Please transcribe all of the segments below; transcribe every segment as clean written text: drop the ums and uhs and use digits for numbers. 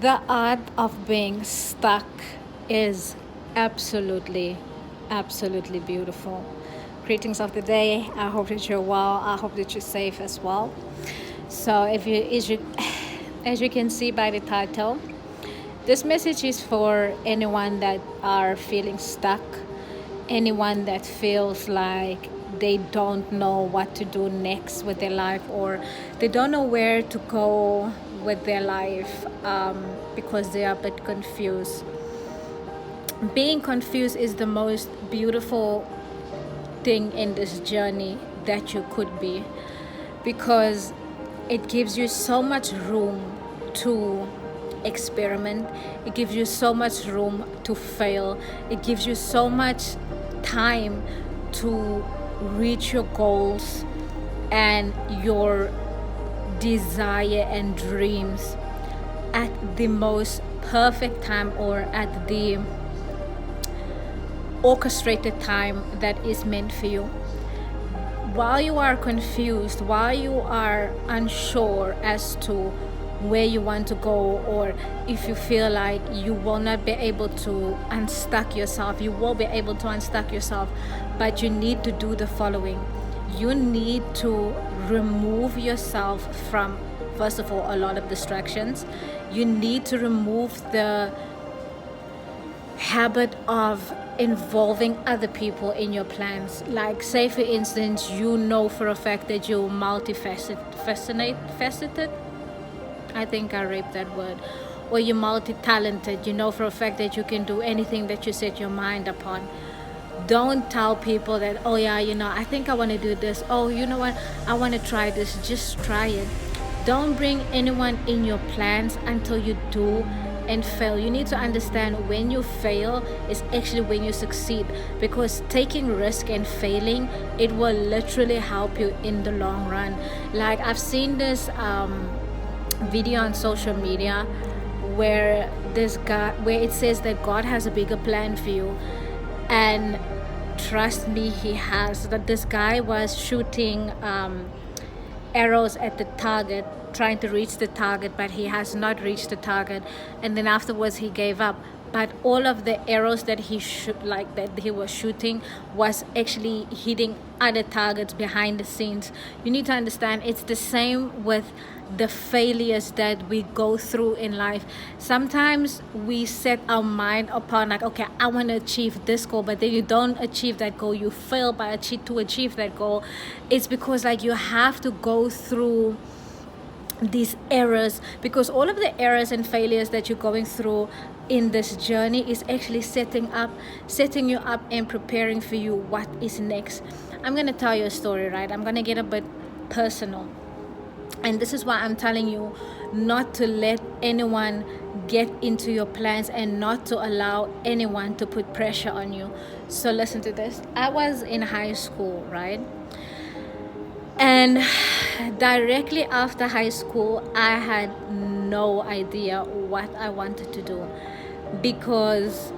The art of being stuck is absolutely, absolutely beautiful. Greetings of the day. I hope that you're well. I hope that you're safe as well. So, if you, as you can see by the title, this message is for anyone that are feeling stuck, anyone that feels like they don't know what to do next with their life, or they don't know where to go with their life because they are a bit confused. Being confused is the most beautiful thing in this journey that you could be, because it gives you so much room to experiment. It gives you so much room to fail. It gives you so much time to reach your goals and your desire and dreams at the most perfect time, or at the orchestrated time that is meant for you. While you are confused, while you are unsure as to where you want to go, or if you feel like you will not be able to unstuck yourself, you will be able to unstuck yourself, but you need to do the following. You need to remove yourself from, first of all, a lot of distractions. You need to remove the habit of involving other people in your plans. Like, say for instance, you know for a fact that you're faceted. I think I raped that word. Or you're multi-talented. You know for a fact that you can do anything that you set your mind upon. Don't tell people that, oh yeah, I think I want to do this. Oh, you know what? I want to try this. Just try it. Don't bring anyone in your plans until you do and fail. You need to understand, when you fail is actually when you succeed, because taking risk and failing, it will literally help you in the long run. Like, I've seen this video on social media where it says that God has a bigger plan for you, and trust me, he has. That this guy was shooting arrows at the target, trying to reach the target, but he has not reached the target, and then afterwards he gave up. But all of the arrows that he was shooting was actually hitting other targets behind the scenes. You need to understand, it's the same with the failures that we go through in life. Sometimes we set our mind upon, like, okay, I want to achieve this goal, but then you don't achieve that goal. You fail to achieve that goal. It's because, like, you have to go through these errors, because all of the errors and failures that you're going through in this journey is actually setting you up and preparing for you what is next. I'm going to tell you a story, right? I'm going to get a bit personal, and this is why I'm telling you not to let anyone get into your plans, and not to allow anyone to put pressure on you. So listen to this. I was in high school, right? And directly after high school, I had no idea what I wanted to do, because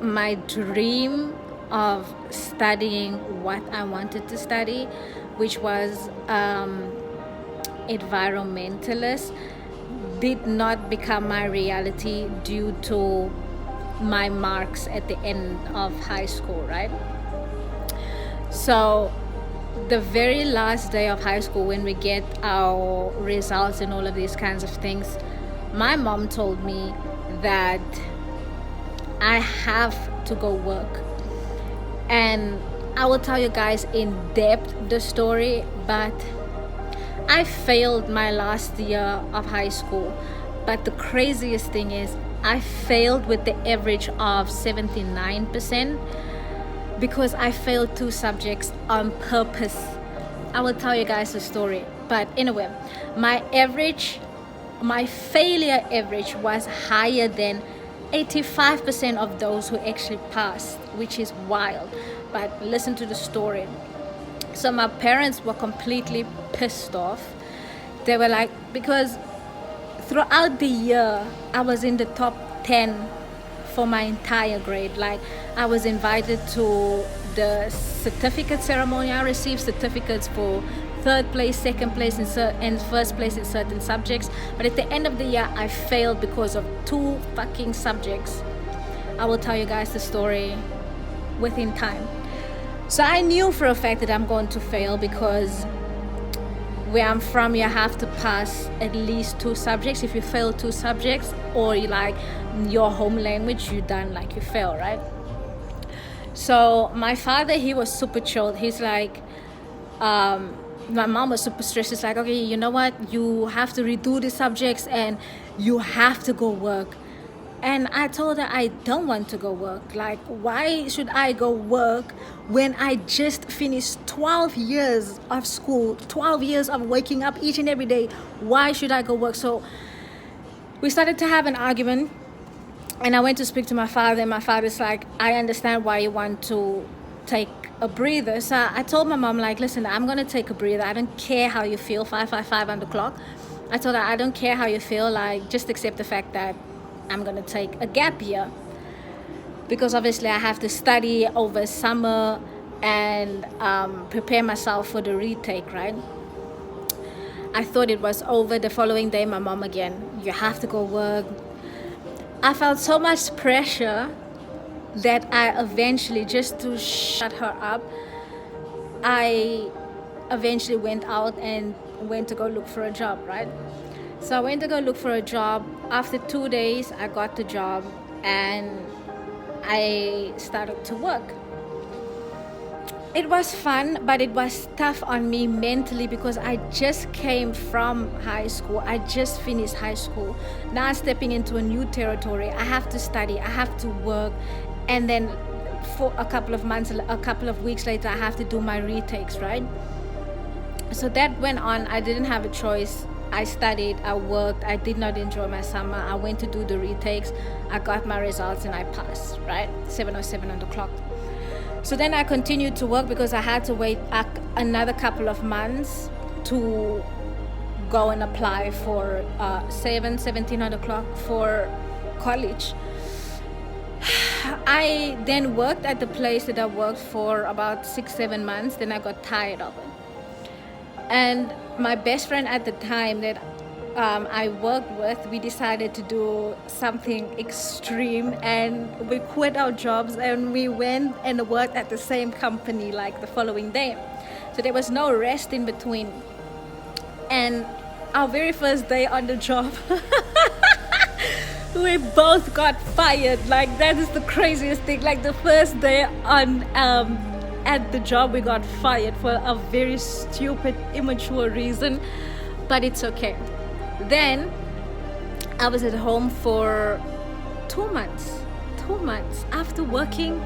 my dream of studying what I wanted to study, which was environmentalist, did not become my reality due to my marks at the end of high school, right? So the very last day of high school, when we get our results and all of these kinds of things, my mom told me that I have to go work. And I will tell you guys in depth the story, but I failed my last year of high school. But the craziest thing is, I failed with the average of 79%, because I failed 2 subjects on purpose. I will tell you guys the story. But anyway, my failure average was higher than 85% of those who actually passed, which is wild. But listen to the story. So my parents were completely pissed off. They were like, because throughout the year, I was in the top 10 for my entire grade. Like, I was invited to the certificate ceremony. I received certificates for third place, second place, and first place in certain subjects. But at the end of the year, I failed because of 2 fucking subjects. I will tell you guys the story within time. So I knew for a fact that I'm going to fail because where I'm from, you have to pass at least 2 subjects. If you fail 2 subjects, or you like your home language, you done, like you fail, right? So my father, he was super chilled. He's like, my mom was super stressed. It's like, okay, you know what? You have to redo the subjects and you have to go work. And I told her I don't want to go work. Like, why should I go work when I just finished 12 years of school, 12 years of waking up each and every day? Why should I go work? So we started to have an argument, and I went to speak to my father, and my father's like, I understand why you want to take a breather. So I told my mom, like, listen, I'm going to take a breather. I don't care how you feel, 555 on the clock. I told her, I don't care how you feel, like, just accept the fact that I'm going to take a gap year, because obviously I have to study over summer and prepare myself for the retake, right? I thought it was over. The following day, my mom again, you have to go work. I felt so much pressure that I eventually, just to shut her up, I eventually went out and went to go look for a job, right? So I went to go look for a job. After 2 days, I got the job and I started to work. It was fun, but it was tough on me mentally because I just came from high school. I just finished high school. Now I'm stepping into a new territory. I have to study, I have to work, and then for a couple of months, a couple of weeks later, I have to do my retakes, right? So that went on. I didn't have a choice. I studied, I worked, I did not enjoy my summer. I went to do the retakes, I got my results and I passed, right? 7:07 on the clock. So then I continued to work because I had to wait another couple of months to go and apply for 17 on the clock for college. I then worked at the place that I worked for about 6-7 months. Then I got tired of it. And my best friend at the time that I worked with, we decided to do something extreme, and we quit our jobs and we went and worked at the same company like the following day. So there was no rest in between. And our very first day on the job, we both got fired. Like, that is the craziest thing. Like, the first day on at the job, we got fired for a very stupid, immature reason, but it's okay. Then I was at home for 2 months. 2 months after working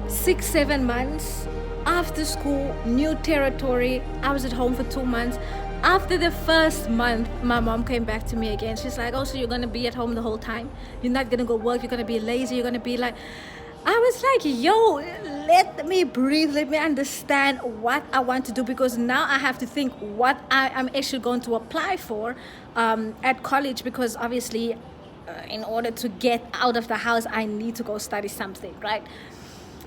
6-7 months after school, new territory. I was at home for 2 months. After the first month, my mom came back to me again. She's like, oh, so you're gonna be at home the whole time? You're not gonna go work? You're gonna be lazy? You're gonna be like... I was like, yo, let me breathe, let me understand what I want to do, because now I have to think what I am actually going to apply for at college, because obviously in order to get out of the house, I need to go study something, right?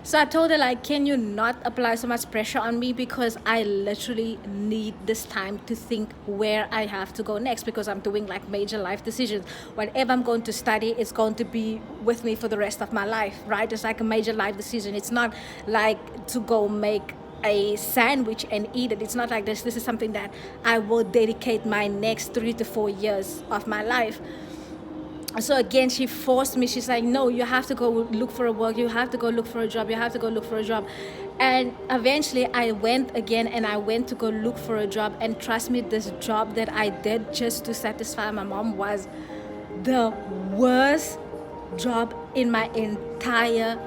So I told her, like, can you not apply so much pressure on me, because I literally need this time to think where I have to go next, because I'm doing like major life decisions. Whatever I'm going to study, it's going to be with me for the rest of my life, right? It's like a major life decision. It's not like to go make a sandwich and eat it. It's not like this. This is something that I will dedicate my next 3 to 4 years of my life. So again, she forced me. She's like, no, you have to go look for a work. You have to go look for a job. You have to go look for a job. And eventually I went again, and I went to go look for a job. And trust me, this job that I did just to satisfy my mom was the worst job in my entire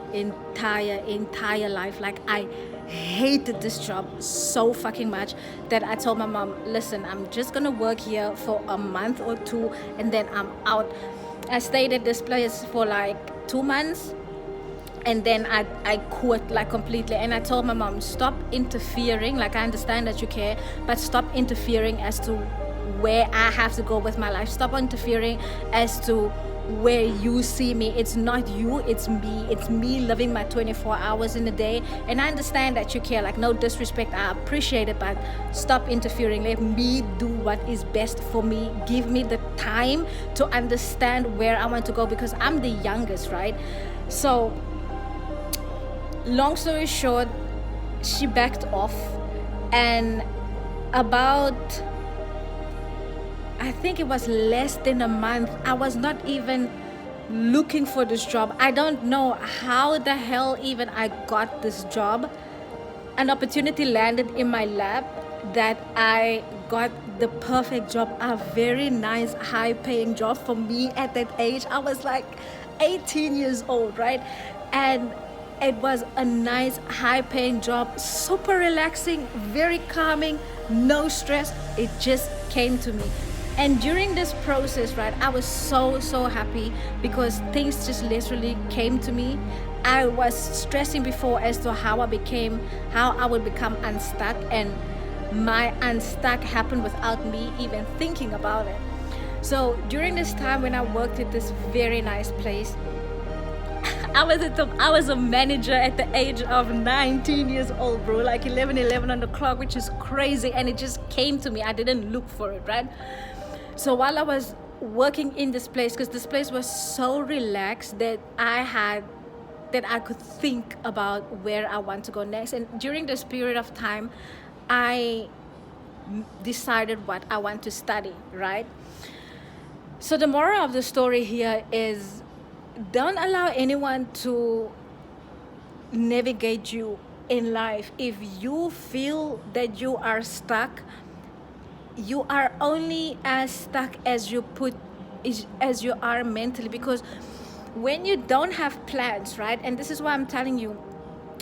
life. Like, I hated this job so fucking much that I told my mom, listen, I'm just gonna work here for a month or 2 and then I'm out. I stayed at this place for like 2 months, and then I quit like completely. And I told my mom, stop interfering. Like, I understand that you care, but stop interfering as to where I have to go with my life. Stop interfering as to where you see me. It's not you, it's me. It's me living my 24 hours in a day. And I understand that you care, like, no disrespect, I appreciate it, but stop interfering. Let me do what is best for me. Give me the time to understand where I want to go, because I'm the youngest, right? So long story short, she backed off. And about, I think it was less than a month, I was not even looking for this job. I don't know how the hell even I got this job. An opportunity landed in my lap that I got the perfect job, a very nice, high paying job for me at that age. I was like 18 years old, right? And it was a nice, high paying job, super relaxing, very calming, no stress. It just came to me. And during this process, right, I was so happy because things just literally came to me. I was stressing before as to how I would become unstuck, and my unstuck happened without me even thinking about it. So during this time when I worked at this very nice place, I was a manager at the age of 19 years old, bro. Like 11 on the clock, which is crazy, and it just came to me. I didn't look for it, right? So while I was working in this place, because this place was so relaxed that I could think about where I want to go next. And during this period of time, I decided what I want to study, right? So the moral of the story here is, don't allow anyone to navigate you in life. If you feel that you are stuck, you are only as stuck as as you are mentally. Because when you don't have plans, right, and this is why I'm telling you,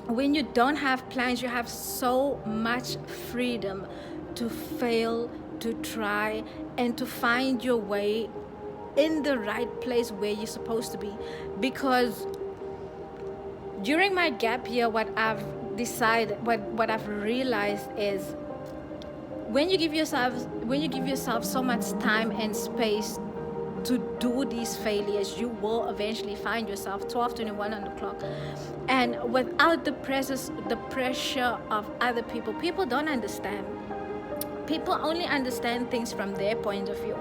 when you don't have plans, you have so much freedom to fail, to try, and to find your way in the right place where you're supposed to be. Because during my gap year, what what I've realized is, when you give yourself so much time and space to do these failures, you will eventually find yourself 12:21 on the clock. And without the pressure of other people, people don't understand. People only understand things from their point of view.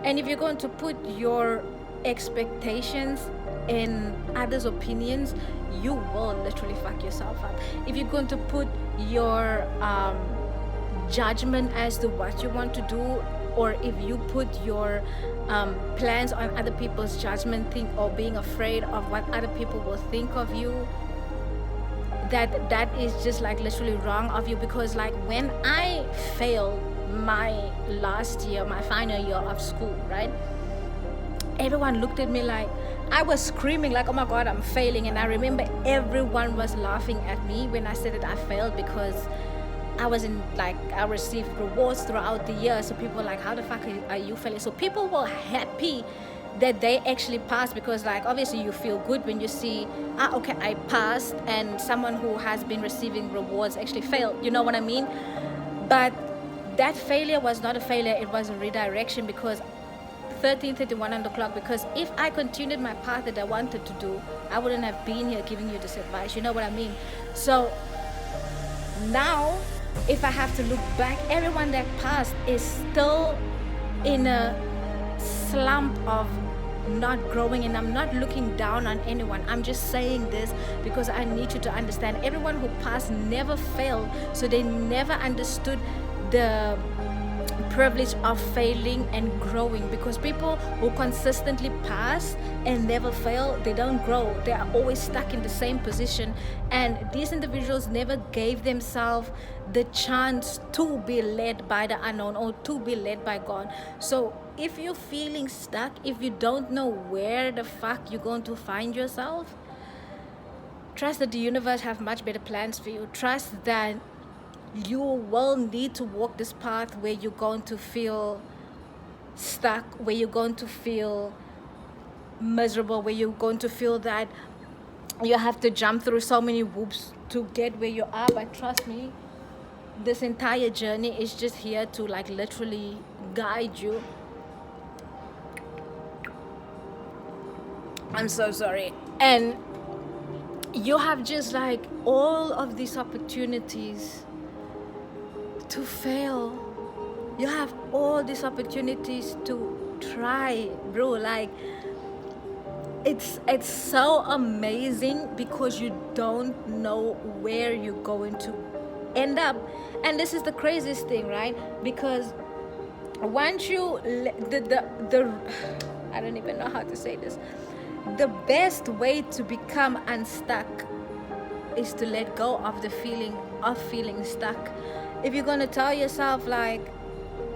And if you're going to put your expectations in others' opinions, you will literally fuck yourself up. If you're going to put your judgment as to what you want to do, or if you put your plans on other people's judgment or being afraid of what other people will think of you, that is just like literally wrong of you. Because like when I failed my last year, my final year of school, right, everyone looked at me like, I was screaming like, oh my god, I'm failing. And I remember everyone was laughing at me when I said that I failed, because I received rewards throughout the year. So people were like, how the fuck are you failing? So people were happy that they actually passed, because like obviously you feel good when you see, okay, I passed, and someone who has been receiving rewards actually failed. You know what I mean? But that failure was not a failure, it was a redirection. Because 13:31 on the clock, because if I continued my path that I wanted to do, I wouldn't have been here giving you this advice. You know what I mean? So now, if I have to look back, everyone that passed is still in a slump of not growing. And I'm not looking down on anyone. I'm just saying this because I need you to understand, everyone who passed never failed, so they never understood the privilege of failing and growing. Because people who consistently pass and never fail, they don't grow. They are always stuck in the same position. And these individuals never gave themselves the chance to be led by the unknown or to be led by God. So if you're feeling stuck, if you don't know where the fuck you're going to find yourself, trust that the universe have much better plans for you. Trust that you will need to walk this path where you're going to feel stuck, where you're going to feel miserable, where you're going to feel that you have to jump through so many whoops to get where you are. But trust me, this entire journey is just here to like literally guide you. I'm so sorry. And you have just like all of these opportunities to fail. You have all these opportunities to try, bro. Like, it's so amazing because you don't know where you're going to end up. And this is the craziest thing, right? Because once you the I don't even know how to say this. The best way to become unstuck is to let go of the feeling of feeling stuck. If you're going to tell yourself like,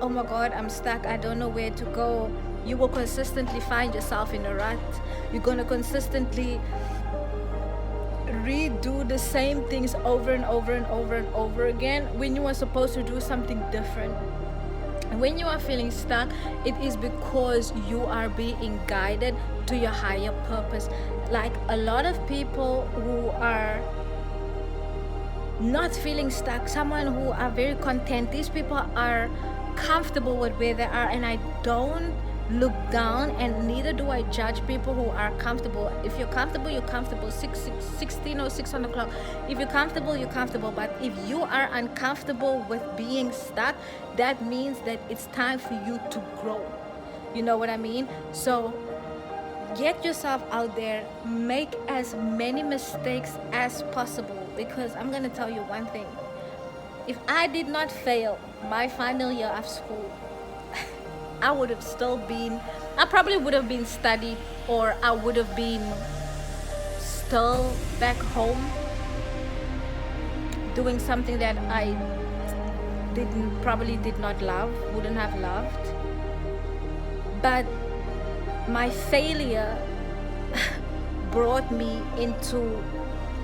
oh my god, I'm stuck, I don't know where to go, you will consistently find yourself in a rut. You're going to consistently redo the same things over and over and over and over again when you are supposed to do something different. When you are feeling stuck, it is because you are being guided to your higher purpose. Like a lot of people who are not feeling stuck, someone who are very content, these people are comfortable with where they are. And I don't look down, and neither do I judge people who are comfortable. If you're comfortable, you're comfortable. 16 or 6 o'clock. If you're comfortable, you're comfortable. But if you are uncomfortable with being stuck, that means that it's time for you to grow. You know what I mean? So get yourself out there, make as many mistakes as possible, because I'm going to tell you one thing. If I did not fail my final year of school, I would have still been, I probably would have been studied, or I would have been still back home doing something that I probably did not love, wouldn't have loved. But my failure brought me into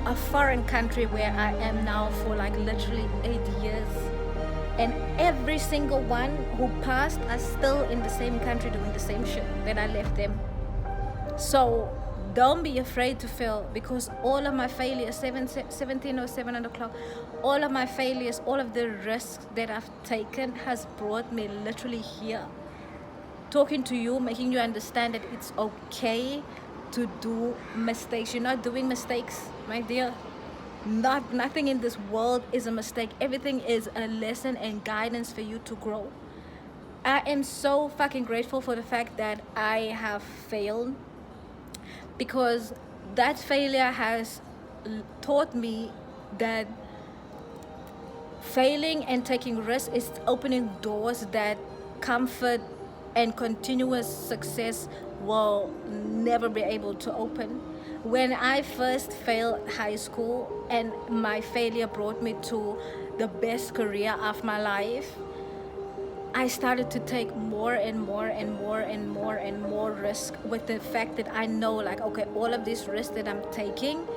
a foreign country where I am now for like literally 8 years. And every single one who passed are still in the same country doing the same shit that I left them. So don't be afraid to fail, because all of my failures, 17 or 7 o'clock, all of my failures, all of the risks that I've taken has brought me literally here. Talking to you, making you understand that it's okay to do mistakes. You're not doing mistakes, my dear. Nothing in this world is a mistake. Everything is a lesson and guidance for you to grow. I am so fucking grateful for the fact that I have failed, because that failure has taught me that failing and taking risks is opening doors that comfort and continuous success will never be able to open. When I first failed high school and my failure brought me to the best career of my life, I started to take more and more and more and more and more risk, with the fact that I know like, okay, all of these risks that I'm taking,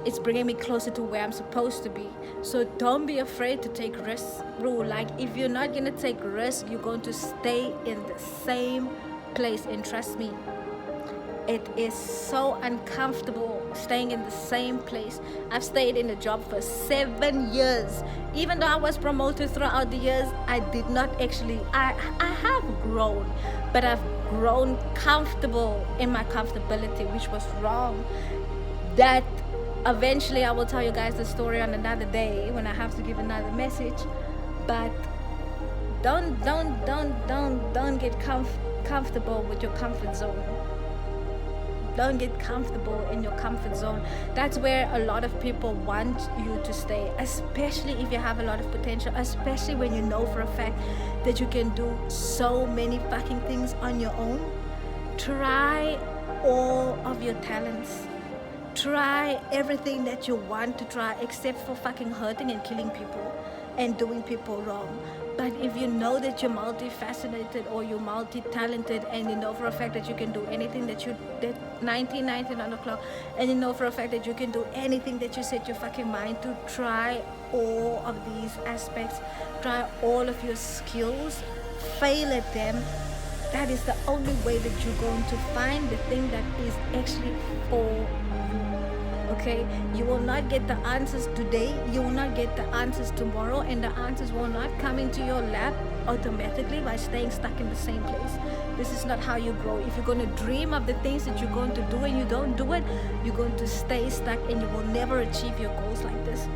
it's bringing me closer to where I'm supposed to be. So don't be afraid to take risks, bro. Like, if you're not gonna take risks, you're going to stay in the same place. And trust me, it is so uncomfortable staying in the same place. I've stayed in a job for 7 years. Even though I was promoted throughout the years, I did not actually, I have grown, but I've grown comfortable in my comfortability, which was wrong. That eventually I will tell you guys the story on another day when I have to give another message. But don't get comfortable with your comfort zone. Don't get comfortable in your comfort zone. That's where a lot of people want you to stay, especially if you have a lot of potential, especially when you know for a fact that you can do so many fucking things on your own. Try all of your talents. Try everything that you want to try, except for fucking hurting and killing people and doing people wrong. But if you know that you're multifaceted or you're multi-talented, and you know for a fact that you can do anything that 19 on the clock, and you know for a fact that you can do anything that you set your fucking mind to, try all of these aspects. Try all of your skills. Fail at them. That is the only way that you're going to find the thing that is actually for you. Okay, you will not get the answers today, you will not get the answers tomorrow, and the answers will not come into your lap automatically by staying stuck in the same place. This is not how you grow. If you're going to dream of the things that you're going to do and you don't do it, you're going to stay stuck and you will never achieve your goals like this.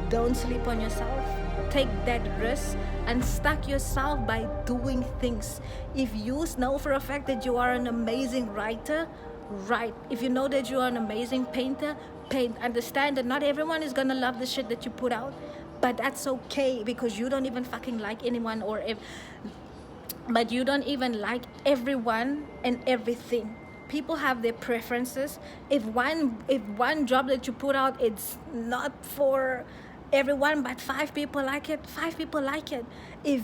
Don't sleep on yourself. Take that risk and stack yourself by doing things. If you know for a fact that you are an amazing writer, write. If you know that you are an amazing painter, paint. Understand that not everyone is gonna love the shit that you put out, but that's okay, because you don't even fucking like anyone, but you don't even like everyone and everything. People have their preferences. If one job that you put out, it's not for everyone, but 5 people like it, 5 people like it. If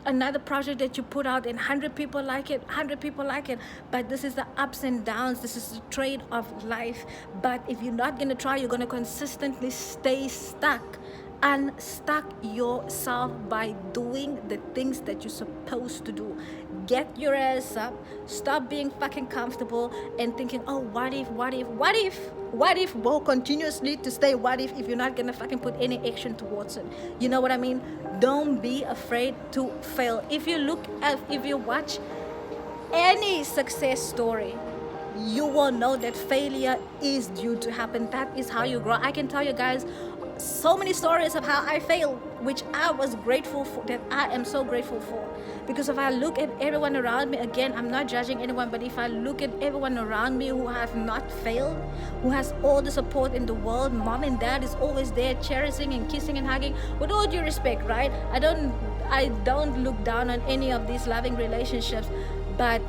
another project that you put out and 100 people like it, 100 people like it. But this is the ups and downs. This is the trade of life. But if you're not gonna try, you're gonna consistently stay stuck. Unstuck yourself by doing the things that you're supposed to do. Get your ass up. Stop being fucking comfortable and thinking, oh, what if will continuously to stay what if you're not gonna fucking put any action towards it. You know what I mean? Don't be afraid to fail. If you watch any success story, you will know that failure is due to happen. That is how you grow. I can tell you guys so many stories of how I failed, which I was grateful for, that I am so grateful for. Because if I look at everyone around me, again, I'm not judging anyone, but if I look at everyone around me who have not failed, who has all the support in the world, mom and dad is always there cherishing and kissing and hugging, with all due respect, right? I don't look down on any of these loving relationships, but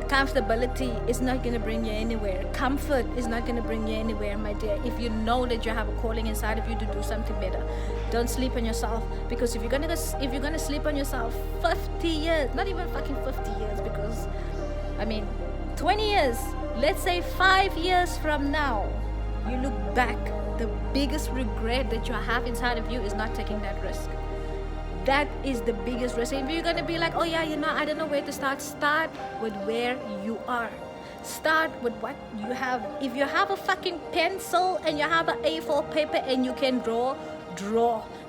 comfortability is not going to bring you anywhere. Comfort is not going to bring you anywhere, my dear. If you know that you have a calling inside of you to do something better, don't sleep on yourself. Because if you're gonna sleep on yourself 50 years, not even fucking 50 years, because 20 years, let's say 5 years from now, you look back, the biggest regret that you have inside of you is not taking that risk. That is the biggest risk. If you're gonna be like, oh yeah, I don't know where to start with where you are. Start with what you have. If you have a fucking pencil and you have an A4 paper and you can draw.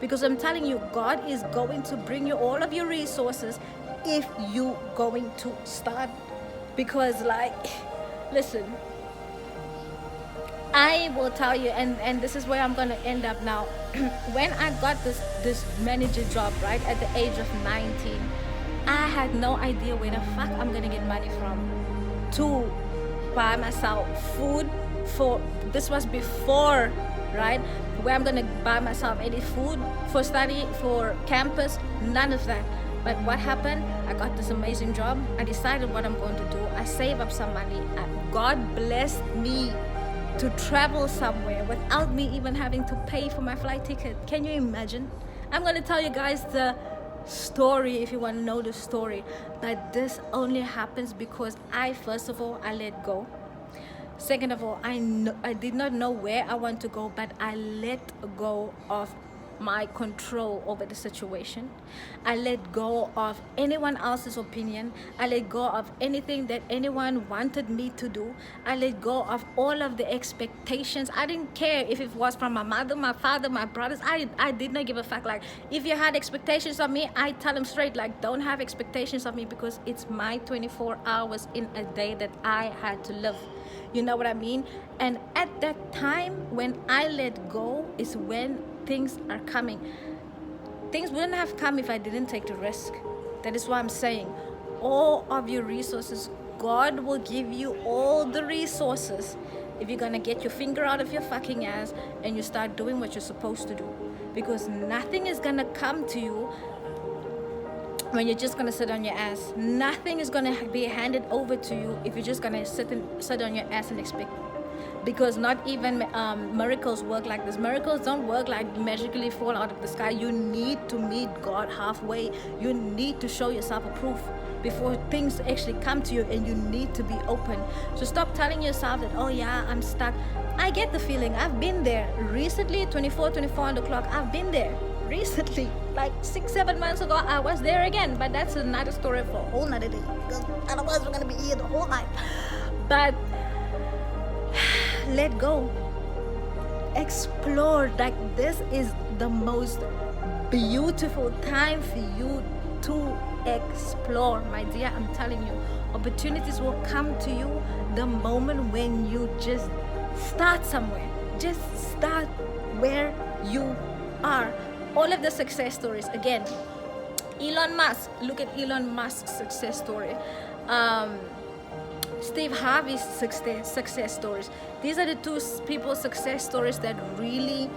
Because I'm telling you, God is going to bring you all of your resources if you going to start. Because listen, I will tell you, and this is where I'm going to end up now. When I got this manager job, right, at the age of 19, I had no idea where the fuck I'm going to get money from to buy myself food for, this was before, right, where I'm going to buy myself any food for study, for campus, none of that. But what happened? I got this amazing job. I decided what I'm going to do. I saved up some money. God blessed me to travel somewhere without me even having to pay for my flight ticket. Can you imagine? I'm going to tell you guys the story if you want to know the story. But this only happens because first of all, I let go. Second of all, I did not know where I want to go, but I let go of my control over the situation. I let go of anyone else's opinion. I let go of anything that anyone wanted me to do. I let go of all of the expectations. I didn't care if it was from my mother, my father, my brothers. I did not give a fuck. If you had expectations of me, I tell them straight, don't have expectations of me, because it's my 24 hours in a day that I had to live. You know what I mean? And at that time, when I let go, is when things are coming. Things wouldn't have come if I didn't take the risk. That is why I'm saying, all of your resources, God will give you all the resources if you're gonna get your finger out of your fucking ass and you start doing what you're supposed to do. Because nothing is gonna come to you when you're just gonna sit on your ass. Nothing is gonna be handed over to you if you're just gonna sit on your ass and expect. Because not even miracles work like this. Miracles don't work like magically fall out of the sky. You need to meet God halfway. You need to show yourself approved before things actually come to you, and you need to be open. So stop telling yourself that, oh yeah, I'm stuck. I get the feeling. I've been there recently. 24 on the clock. I've been there recently, 6-7 months ago. I was there again, but that's another story for a whole nother day, because otherwise we're gonna be here the whole night. But let go, explore. This is the most beautiful time for you to explore, my dear. I'm telling you, opportunities will come to you the moment when you just start somewhere. Just start where you are. All of the success stories, again, Elon Musk, look at Elon Musk's success story. Steve Harvey's success stories. These are the two people's success stories that really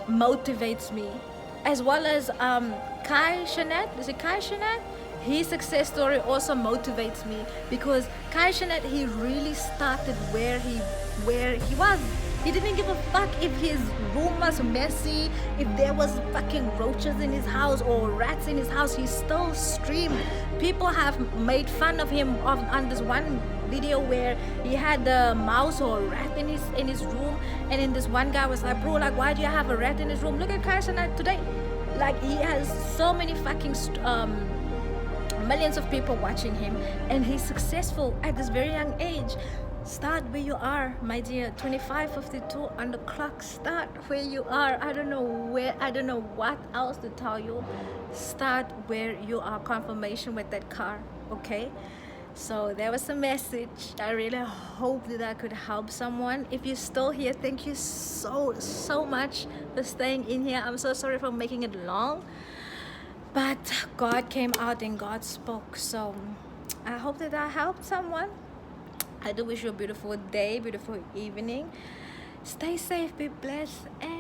motivates me, as well as Kai Cenat. Is it Kai Cenat? His success story also motivates me, because Kai Cenat, he really started where he was. He didn't give a fuck if his room was messy, if there was fucking roaches in his house or rats in his house. He still streamed. People have made fun of him on this one video where he had a mouse or a rat in his room, and then this one guy was like, bro, like, why do you have a rat in his room? Look at Kai Cenat today. Like, he has so many fucking millions of people watching him, and he's successful at this very young age. Start where you are, my dear. 25:52 on the clock. Start where you are. I don't know what else to tell you. Start where you are. Confirmation with that car, okay? So there was a message. I really hope that I could help someone. If you're still here, thank you so much for staying in here. I'm so sorry for making it long, but God came out and God spoke. So I hope that I helped someone. I do wish you a beautiful day, beautiful evening. Stay safe, be blessed, and